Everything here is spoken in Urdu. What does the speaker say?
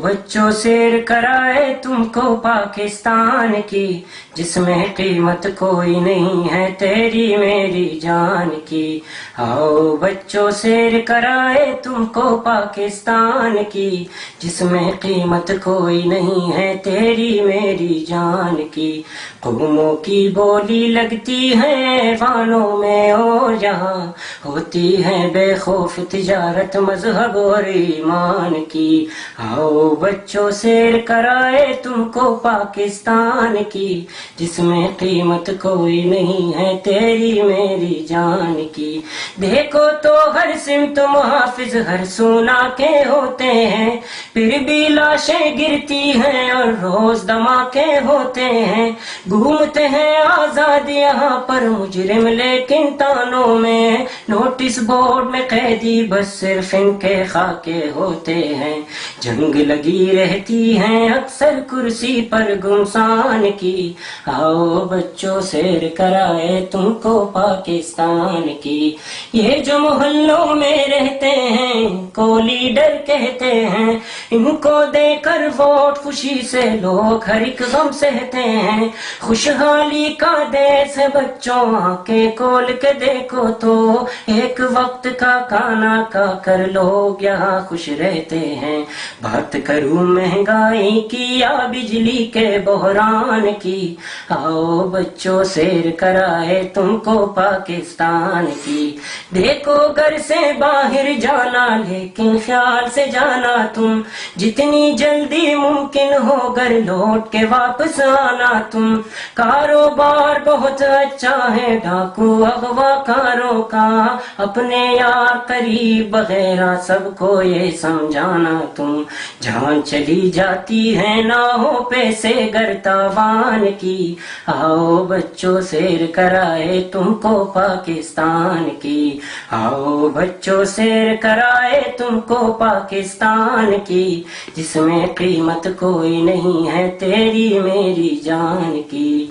بچوں سیر کرائے تم کو پاکستان کی، جس میں قیمت کوئی نہیں ہے تیری میری جان کی۔ آؤ بچوں سیر کرائے تم کو پاکستان کی، جس میں قیمت کوئی نہیں ہے تیری میری جان کی۔ قوموں کی بولی لگتی ہے ایوانوں میں اور یہاں ہوتی ہے بے خوف تجارت مذہب اور ایمان کی۔ آؤ بچوں سیر کرائے تم کو پاکستان کی، جس میں قیمت کوئی نہیں ہے تیری میری جان کی۔ دیکھو تو ہر سمت محافظ ہر سونا کے ہوتے ہیں، پھر بھی لاشیں گرتی ہیں اور روز دھماکے ہوتے ہیں۔ گھومتے ہیں آزاد یہاں پر مجرم لیکن تانوں میں، نوٹس بورڈ میں قیدی بس صرف ان کے خاکے ہوتے ہیں۔ جنگ لگی رہتی ہے اکثر کرسی پر گمسان کی، آؤ بچوں سیر کرائے تم کو پاکستان کی۔ یہ جو محلوں میں رہتے ہیں ان کو لیڈر کہتے ہیں، ان کو دے کر ووٹ خوشی سے لوگ ہر ایک غم سہتے ہیں۔ خوشحالی کا دیس ہے بچوں آنکھیں کھول کے دیکھو تو، ایک وقت کا کھانا کھا کر لوگ یہاں خوش رہتے ہیں۔ بات کروں مہنگائی کی یا بجلی کے بحران کی، آؤ بچوں سیر کرائے تم کو پاکستان کی۔ دیکھو گھر سے باہر جانا لیکن خیال سے جانا تم، جتنی جلدی ممکن ہو گھر لوٹ کے واپس آنا تم۔ کاروبار بہت اچھا ہے ڈاکو اغوا کاروں کا، اپنے یار قریب وغیرہ سب کو یہ سمجھانا تم۔ جان چلی جاتی ہے نہ ہو پیسے گر تاوان کی، آؤ بچوں سیر کرائے تم کو پاکستان کی۔ آؤ بچوں سیر کرائے تم کو پاکستان کی، جس میں قیمت کوئی نہیں ہے تیری میری جان کی۔